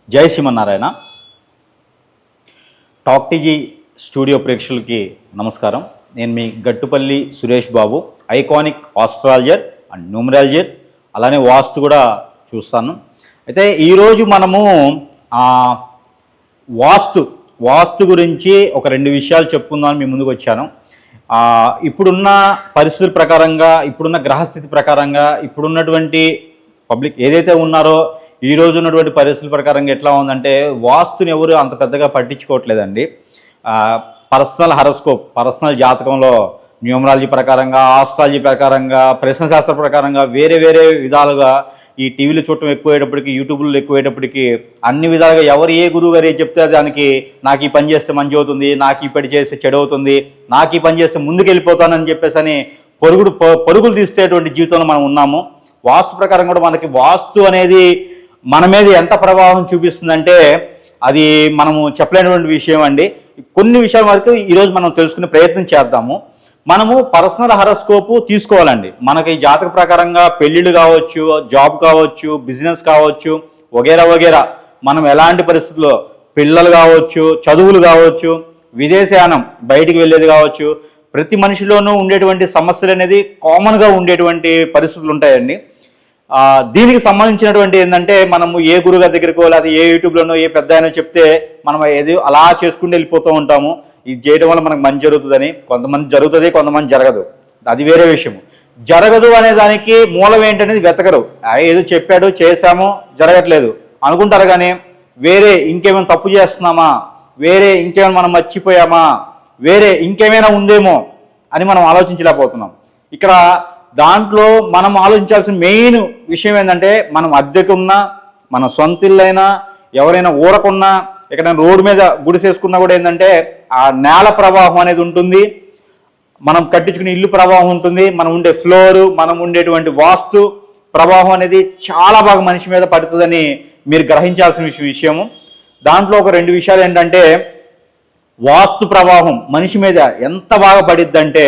జై Srimannarayana. Talk TG studio ప్రేక్షకులకి నమస్కారం. నేను మీ Gattupalli Suresh Babu, iconic astrologer and న్యూమరాలజర్, అలానే వాస్తు కూడా చూస్తాను. అయితే ఈరోజు మనము వాస్తు గురించి ఒక 2 విషయాలు చెప్పుకుందామని మీ ముందుకు వచ్చాను. ఇప్పుడున్న పరిస్థితుల ప్రకారంగా, ఇప్పుడున్న గ్రహస్థితి ప్రకారంగా, ఇప్పుడున్నటువంటి పబ్లిక్ ఏదైతే ఉన్నారో ఈ రోజు ఉన్నటువంటి పరిస్థితుల ప్రకారంగా ఎట్లా ఉందంటే, వాస్తుని ఎవరు అంత పెద్దగా పట్టించుకోవట్లేదండి. పర్సనల్ హరోస్కోప్, పర్సనల్ జాతకంలో న్యూమరాలజీ ప్రకారంగా, ఆస్ట్రాలజీ ప్రకారంగా, ప్రశ్నశాస్త్ర ప్రకారంగా వేరే వేరే విధాలుగా ఈ టీవీలు చూడటం ఎక్కువయ్యేటప్పటికి, యూట్యూబ్లో ఎక్కువయ్యేటప్పటికి అన్ని విధాలుగా ఎవరు ఏ గురువు గారు ఏది చెప్తే దానికి నాకు ఈ పని చేస్తే మంచి అవుతుంది, నాకు ఈ పని చేస్తే చెడు అవుతుంది, నాకు ఈ పని చేస్తే ముందుకు వెళ్ళిపోతానని చెప్పేసి అని పరుగులు తీసేటువంటి జీవితంలో మనం ఉన్నాము. వాస్తు ప్రకారం కూడా మనకి వాస్తు అనేది మన మీద ఎంత ప్రభావం చూపిస్తుందంటే అది మనము చెప్పలేనటువంటి విషయం అండి. కొన్ని విషయాల వరకు ఈరోజు మనం తెలుసుకునే ప్రయత్నం చేద్దాము. మనము పర్సనల్ హరోస్కోప్ తీసుకోవాలండి. మనకి జాతక ప్రకారంగా పెళ్ళిళ్ళు కావచ్చు, జాబ్ కావచ్చు, బిజినెస్ కావచ్చు, వగేరా మనం ఎలాంటి పరిస్థితుల్లో పిల్లలు కావచ్చు, చదువులు కావచ్చు, విదేశయానం బయటికి వెళ్ళేది కావచ్చు, ప్రతి మనిషిలోనూ ఉండేటువంటి సమస్యలు అనేది కామన్గా ఉండేటువంటి పరిస్థితులు ఉంటాయండి. దీనికి సంబంధించినటువంటి ఏంటంటే, మనము ఏ గురుగారి దగ్గరికి లేదా ఏ యూట్యూబ్లోనో ఏ పెద్ద అయినా చెప్తే మనం ఏది అలా చేసుకుంటూ వెళ్ళిపోతూ ఉంటాము. ఇది చేయడం వల్ల మనకు మంచి జరుగుతుందని. కొంతమంది జరుగుతుంది, కొంతమంది జరగదు, అది వేరే విషయం. జరగదు అనే దానికి మూలం ఏంటనేది వెతకరు. ఏదో చెప్పాడు, చేశాము, జరగట్లేదు అనుకుంటారు. కానీ వేరే ఇంకేమైనా తప్పు చేస్తున్నామా, వేరే ఇంకేమైనా మనం మర్చిపోయామా, వేరే ఇంకేమైనా ఉందేమో అని మనం ఆలోచించలేకపోతున్నాం. ఇక్కడ దాంట్లో మనం ఆలోచించాల్సిన మెయిన్ విషయం ఏంటంటే, మనం అద్దెకున్నా, మన సొంత ఇల్లైనా, ఎవరైనా ఊరకున్నా, ఎక్కడైనా రోడ్డు మీద గుడిసేసుకున్నా కూడా ఏంటంటే ఆ నేల ప్రవాహం అనేది ఉంటుంది, మనం కట్టించుకునే ఇల్లు ప్రవాహం ఉంటుంది, మనం ఉండే ఫ్లోరు, మనం ఉండేటువంటి వాస్తు ప్రవాహం అనేది చాలా బాగా మనిషి మీద పడుతుందని మీరు గ్రహించాల్సిన విషయము. దాంట్లో ఒక 2 విషయాలు ఏంటంటే, వాస్తు ప్రభావం మనిషి మీద ఎంత బాగా పడిద్దంటే,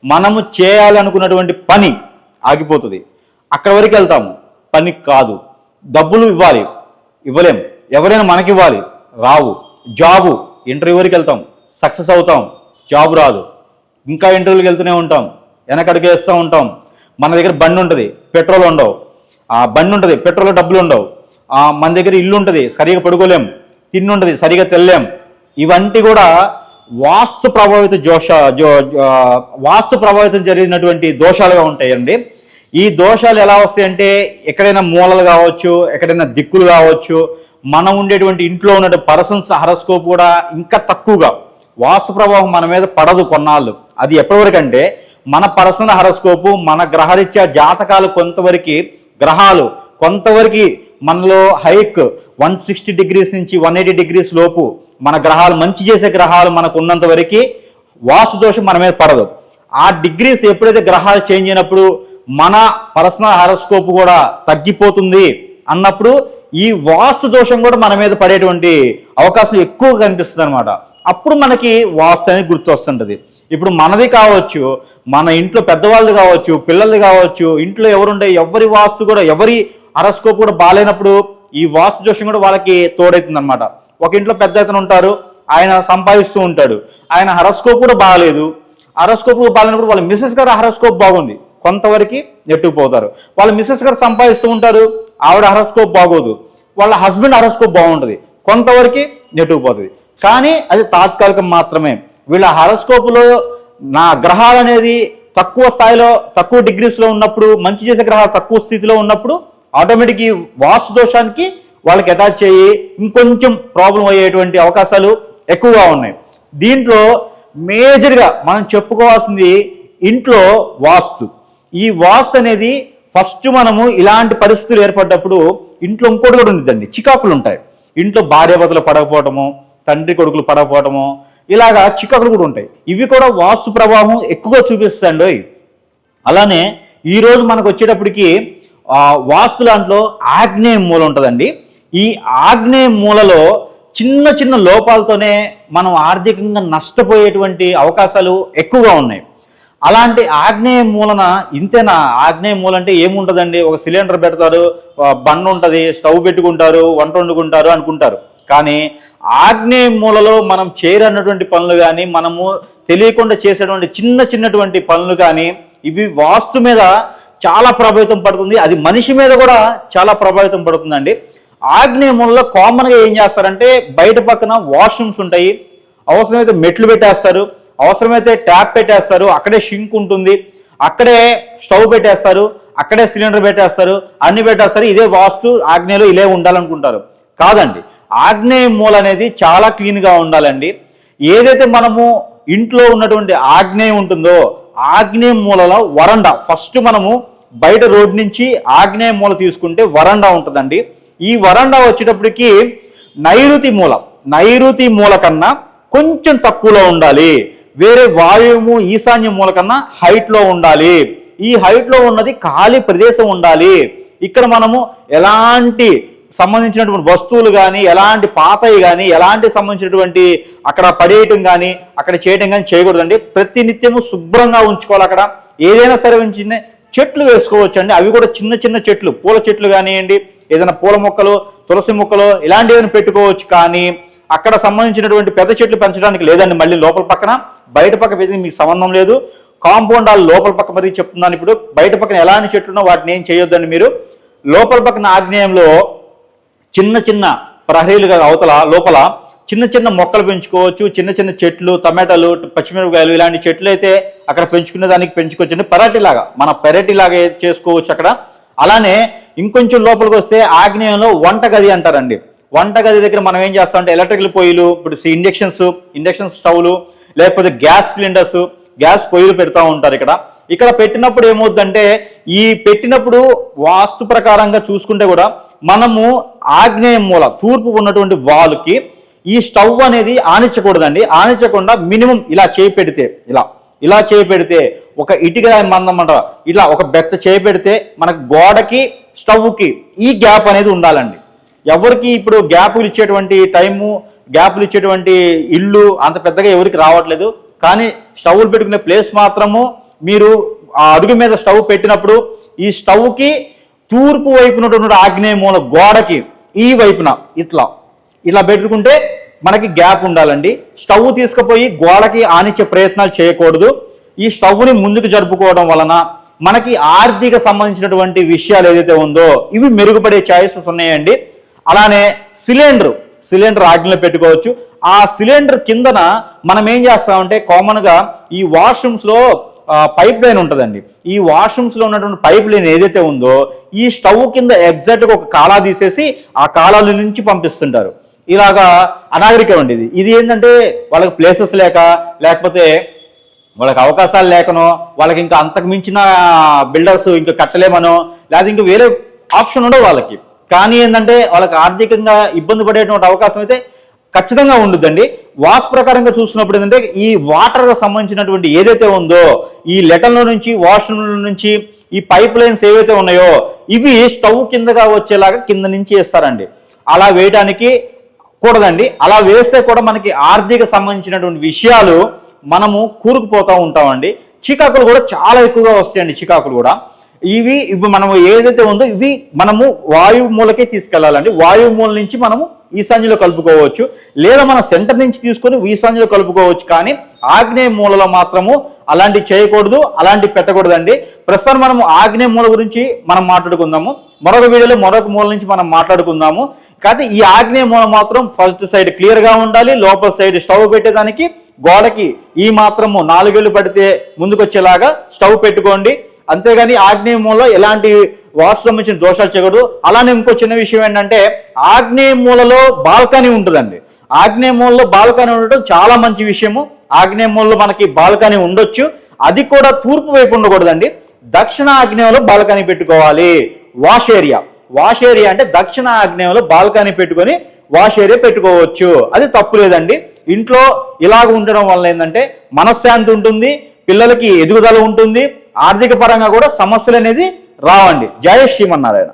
మనము చేయాలనుకున్నటువంటి పని ఆగిపోతుంది. అక్కడి వరకు వెళ్తాము, పని కాదు. డబ్బులు ఇవ్వలేం, ఎవరైనా మనకి ఇవ్వాలి, రావు. జాబు, ఇంటర్వ్యూ వరకు వెళ్తాం, సక్సెస్ అవుతాం, జాబ్ రాదు. ఇంకా ఇంటర్వ్యూకి వెళ్తూనే ఉంటాం, వెనకడికి వేస్తూ ఉంటాం. మన దగ్గర బండి ఉంటుంది, పెట్రోల్ ఉండవు. బండి ఉంటుంది, పెట్రోల్ డబ్బులు ఉండవు. మన దగ్గర ఇల్లు ఉంటుంది, సరిగా పడుకోలేం, తిండి ఉంటుంది, సరిగా తెల్లేం. ఇవంటి కూడా వాస్తు ప్రభావితం జరిగినటువంటి దోషాలుగా ఉంటాయండి. ఈ దోషాలు ఎలా వస్తాయంటే, ఎక్కడైనా మూలలు కావచ్చు, ఎక్కడైనా దిక్కులు కావచ్చు, మనం ఉండేటువంటి ఇంట్లో ఉన్న పర్సన్స్ హరోస్కోప్ కూడా ఇంకా తక్కువగా వాస్తు ప్రభావం మన మీద పడదు కొన్నాళ్ళు. అది ఎప్పటివరకు అంటే, మన పర్సనల్ హరోస్కోపు, మన గ్రహరీత్యా జాతకాలు గ్రహాలు కొంతవరకు మనలో హైక్ 160 డిగ్రీస్ నుంచి 180 డిగ్రీస్ లోపు మన గ్రహాలు, మంచి చేసే గ్రహాలు మనకు ఉన్నంత వరకు వాస్తు దోషం మన మీద పడదు. ఆ డిగ్రీస్ ఎప్పుడైతే గ్రహాలు చేంజ్ అయినప్పుడు మన పర్సనల్ హారోస్కోప్ కూడా తగ్గిపోతుంది అన్నప్పుడు ఈ వాస్తు దోషం కూడా మన మీద పడేటువంటి అవకాశం ఎక్కువ కనిపిస్తుంది అనమాట. అప్పుడు మనకి వాస్తు అనేది గుర్తు వస్తుంటుంది. ఇప్పుడు మనది కావచ్చు, మన ఇంట్లో పెద్దవాళ్ళది కావచ్చు, పిల్లలది కావచ్చు, ఇంట్లో ఎవరుండే ఎవరి వాస్తు కూడా, ఎవరి హారోస్కోప్ కూడా బాగాలేనప్పుడు ఈ వాస్తు దోషం కూడా వాళ్ళకి తోడవుతుంది అనమాట. ఒక ఇంట్లో పెద్ద అతను ఉంటారు, ఆయన సంపాదిస్తూ ఉంటాడు, ఆయన హరోస్కోప్ కూడా బాగాలేదు. హరోస్కోప్ బాగాలేనప్పుడు వాళ్ళ మిస్సెస్ గారు హరోస్కోప్ బాగుంది, కొంతవరకు నెట్టుకుపోతారు. వాళ్ళ మిస్సెస్ గారు సంపాదిస్తూ ఉంటారు, ఆవిడ హరోస్కోప్ బాగోదు. వాళ్ళ హస్బెండ్ హరోస్కోప్ బాగుంటుంది, కొంతవరకు నెట్టుకుపోతుంది. కానీ అది తాత్కాలికం మాత్రమే. వీళ్ళ హరోస్కోప్లో నా గ్రహాలు అనేది తక్కువ స్థాయిలో, తక్కువ డిగ్రీస్లో ఉన్నప్పుడు, మంచి చేసే గ్రహాలు తక్కువ స్థితిలో ఉన్నప్పుడు ఆటోమేటిక్ ఈ వాస్తు దోషానికి వాళ్ళకి అటాచ్ అయ్యి ఇంకొంచెం ప్రాబ్లం అయ్యేటువంటి అవకాశాలు ఎక్కువగా ఉన్నాయి. దీంట్లో మేజర్గా మనం చెప్పుకోవాల్సింది ఇంట్లో వాస్తు. ఈ వాస్తు అనేది ఫస్ట్ మనము ఇలాంటి పరిస్థితులు ఏర్పడ్డప్పుడు ఇంట్లో ఇంకోటి కూడా ఉంటుందండి, చికాకులు ఉంటాయి. ఇంట్లో భార్యాభర్తలు పడకపోవటము, తండ్రి కొడుకులు పడకపోవటము, ఇలాగా చికాకులు కూడా ఉంటాయి. ఇవి కూడా వాస్తు ప్రభావం ఎక్కువగా చూపిస్తాయండి. అలానే ఈరోజు మనకు వచ్చేటప్పటికి వాస్తు దాంట్లో ఆగ్నేయ మూల ఉంటుందండి. ఈ ఆగ్నేయ మూలలో చిన్న చిన్న లోపాలతోనే మనం ఆర్థికంగా నష్టపోయేటువంటి అవకాశాలు ఎక్కువగా ఉన్నాయి. అలాంటి ఆగ్నేయ మూలన ఇంతేనా? ఆగ్నేయ మూల అంటే ఏముంటుందండి, ఒక సిలిండర్ పెడతారు, బండ ఉంటుంది, స్టవ్ పెట్టుకుంటారు, వంట వండుకుంటారు అనుకుంటారు. కానీ ఆగ్నేయ మూలలో మనం చేయరన్నటువంటి పనులు కానీ, మనము తెలియకుండా చేసేటువంటి చిన్నటువంటి పనులు కానీ, ఇవి వాస్తు మీద చాలా ప్రభావితం పడుతుంది. అది మనిషి మీద కూడా చాలా ప్రభావితం పడుతుందండి. ఆగ్నేయ మూలలో కామన్గా ఏం చేస్తారంటే, బయట పక్కన వాష్రూమ్స్ ఉంటాయి, అవసరమైతే మెట్లు పెట్టేస్తారు, అవసరమైతే ట్యాప్ పెట్టేస్తారు, అక్కడే షింక్ ఉంటుంది, అక్కడే స్టవ్ పెట్టేస్తారు, అక్కడే సిలిండర్ పెట్టేస్తారు, అన్ని పెట్టేస్తారు. ఇదే వాస్తు, ఆగ్నేయలో ఇలా ఉండాలనుకుంటారు. కాదండి, ఆగ్నేయ మూల అనేది చాలా క్లీన్గా ఉండాలండి. ఏదైతే మనము ఇంట్లో ఉన్నటువంటి ఆగ్నేయం ఉంటుందో, ఆగ్నేయ మూలలో వరండా, ఫస్ట్ మనము బయట రోడ్ నుంచి ఆగ్నేయ మూల తీసుకుంటే వరండా ఉంటుందండి. ఈ వరండా వచ్చేటప్పటికి నైరుతి మూల కన్నా కొంచెం తక్కువలో ఉండాలి. వేరే వాయువు ఈశాన్య మూల కన్నా హైట్లో ఉండాలి. ఈ హైట్లో ఉన్నది ఖాళీ ప్రదేశం ఉండాలి. ఇక్కడ మనము ఎలాంటి సంబంధించినటువంటి వస్తువులు కానీ, ఎలాంటి పాతవి కానీ, ఎలాంటి సంబంధించినటువంటి అక్కడ పడేయటం కానీ, అక్కడ చేయటం కానీ చేయకూడదండి. ప్రతి నిత్యము శుభ్రంగా ఉంచుకోవాలి. అక్కడ ఏదైనా సరే చిన్న చెట్లు వేసుకోవచ్చండి. అవి కూడా చిన్న చెట్లు, పూల చెట్లు కానివ్వండి, ఏదైనా పూల మొక్కలు, తులసి మొక్కలు ఇలాంటివి ఏదైనా పెట్టుకోవచ్చు. కానీ అక్కడ సంబంధించినటువంటి పెద్ద చెట్లు పెంచడానికి లేదండి. మళ్ళీ లోపల పక్కన, బయట పక్క పెద్దది మీకు సంబంధం లేదు. కాంపౌండ్ వాళ్ళు లోపల పక్క మరీ చెప్తున్నాను. ఇప్పుడు బయట పక్కన ఎలాంటి చెట్లు ఉన్నా వాటిని ఏం చేయొద్దండి. మీరు లోపల పక్కన ఆగ్నేయంలో చిన్న ప్రహరీలుగా అవతల లోపల చిన్న మొక్కలు పెంచుకోవచ్చు. చిన్న చెట్లు, టమాటాలు, పచ్చిమిరపకాయలు ఇలాంటి చెట్లు అయితే అక్కడ పెంచుకునే దానికి పెంచుకోవచ్చు. పెరటిలాగా, మన పెరటిలాగా చేసుకోవచ్చు అక్కడ. అలానే ఇంకొంచెం లోపలికి వస్తే ఆగ్నేయంలో వంటగది అంటారండి. వంటగది దగ్గర మనం ఏం చేస్తామంటే, ఎలక్ట్రికల్ పొయ్యిలు, ఇప్పుడు ఇండక్షన్ స్టవ్లు, లేకపోతే గ్యాస్ సిలిండర్స్, గ్యాస్ పొయ్యిలు పెడతా ఉంటారు. ఇక్కడ పెట్టినప్పుడు ఏమవుతుందంటే, ఈ పెట్టినప్పుడు వాస్తు ప్రకారంగా చూసుకుంటే కూడా మనము ఆగ్నేయ మూల తూర్పు ఉన్నటువంటి వాల్కి ఈ స్టవ్ అనేది ఆనించకూడదండి. ఆనించకుండా మినిమం ఇలా చేయి పెడితే, ఇలా చేయి పెడితే, ఒక ఇటుక మందమంట ఇలా ఒక బెత్త చేయి పెడితే మనకు గోడకి స్టవ్కి ఈ గ్యాప్ అనేది ఉండాలండి. ఎవరికి ఇప్పుడు గ్యాపులు ఇచ్చేటువంటి టైము, గ్యాపులు ఇచ్చేటువంటి ఇల్లు అంత పెద్దగా ఎవరికి రావట్లేదు. కానీ స్టవ్లు పెట్టుకునే ప్లేస్ మాత్రము మీరు ఆ అడుగు మీద స్టవ్ పెట్టినప్పుడు ఈ స్టవ్కి తూర్పు వైపునటువంటి ఆగ్నేయ మూల గోడకి ఈ వైపున ఇలా పెట్టుకుంటే మనకి గ్యాప్ ఉండాలండి. స్టవ్ తీసుకుపోయి గోడకి ఆనిచ్చే ప్రయత్నాలు చేయకూడదు. ఈ స్టవ్ని ముందుకు జరుపుకోవడం వలన మనకి ఆర్థిక సంబంధించినటువంటి విషయాలు ఏదైతే ఉందో ఇవి మెరుగుపడే ఛాయిసెస్ ఉన్నాయండి. అలానే సిలిండర్ ఆగ్నేయంలో పెట్టుకోవచ్చు. ఆ సిలిండర్ కిందన మనం ఏం చేస్తామంటే, కామన్గా ఈ వాష్రూమ్స్లో పైప్ లైన్ ఉంటుందండి. ఈ వాష్రూమ్స్లో ఉన్నటువంటి పైప్ లైన్ ఏదైతే ఉందో ఈ స్టవ్ కింద ఎగ్జాక్ట్గా ఒక కాలా తీసేసి ఆ కాలాల నుంచి పంపిస్తుంటారు. ఇలాగా అనాగరికం ఉండేది. ఇది ఏంటంటే వాళ్ళకి ప్లేసెస్ లేకపోతే వాళ్ళకి అవకాశాలు లేకనో, వాళ్ళకి ఇంకా అంతకు మించిన బిల్డర్స్ ఇంకా కట్టలేమనో, లేదా ఇంకా వేరే ఆప్షన్ ఉండవు వాళ్ళకి. కానీ ఏంటంటే వాళ్ళకి ఆర్థికంగా ఇబ్బంది పడేటువంటి అవకాశం అయితే ఖచ్చితంగా ఉంటుందండి. వాస్తు ప్రకారంగా చూసినప్పుడు ఏంటంటే, ఈ వాటర్కి సంబంధించినటువంటి ఏదైతే ఉందో ఈ లెటర్ల నుంచి, వాష్రూమ్ల నుంచి ఈ పైప్ లైన్స్ ఏవైతే ఉన్నాయో ఇవి స్టవ్ కిందగా వచ్చేలాగా కింద నుంచి వేస్తారండి. అలా వేయడానికి కూడదండి. అలా వేస్తే కూడా మనకి ఆర్థిక సంబంధించినటువంటి విషయాలు మనము కూరుకుపోతూ ఉంటామండి. చికాకులు కూడా చాలా ఎక్కువగా వస్తాయండి. చికాకులు కూడా ఇప్పుడు మనము ఏదైతే ఉందో ఇవి మనము వాయువు మూలకే తీసుకెళ్లాలండి. వాయువు మూల నుంచి మనము ఈశాన్యంలో కలుపుకోవచ్చు, లేదా మనం సెంటర్ నుంచి తీసుకొని ఈశాన్యంలో కలుపుకోవచ్చు. కానీ ఆగ్నేయ మూలలో మాత్రము అలాంటివి చేయకూడదు, అలాంటివి పెట్టకూడదండి. ప్రస్తుతం మనము ఆగ్నేయ మూల గురించి మనం మాట్లాడుకుందాము. మరొక వీడియోలో మరొక మూల నుంచి మనం మాట్లాడుకుందాము. కాకపోతే ఈ ఆగ్నేయ మూల మాత్రం ఫస్ట్ సైడ్ క్లియర్గా ఉండాలి. లోపల సైడ్ స్టవ్ పెట్టేదానికి గోడకి ఈ మాత్రము 4 వేలు పడితే ముందుకు వచ్చేలాగా స్టవ్ పెట్టుకోండి. అంతేగాని ఆగ్నేయ మూలలో ఎలాంటి వాస్తు సంబంధించిన దోషాలు చేయకూడదు. అలానే ఇంకో చిన్న విషయం ఏంటంటే, ఆగ్నేయ మూలలో బాల్కనీ ఉంటుందండి. ఆగ్నేయ మూలలో బాల్కనీ ఉండటం చాలా మంచి విషయము. ఆగ్నేయ మూలలో మనకి బాల్కనీ ఉండొచ్చు, అది కూడా తూర్పు వైపు ఉండకూడదండి. దక్షిణ ఆగ్నేయంలో బాల్కనీ పెట్టుకోవాలి. వాష్ ఏరియా అంటే దక్షిణ ఆగ్నేయంలో బాల్కనీ పెట్టుకొని వాష్ ఏరియా పెట్టుకోవచ్చు. అది తప్పు లేదండి. ఇంట్లో ఇలాగ ఉండడం వల్ల ఏంటంటే మనశ్శాంతి ఉంటుంది, పిల్లలకి ఎదుగుదల ఉంటుంది, ఆర్థిక పరంగా కూడా సమస్యలు అనేది రావండి. జయ శ్రీమన్నారాయణ.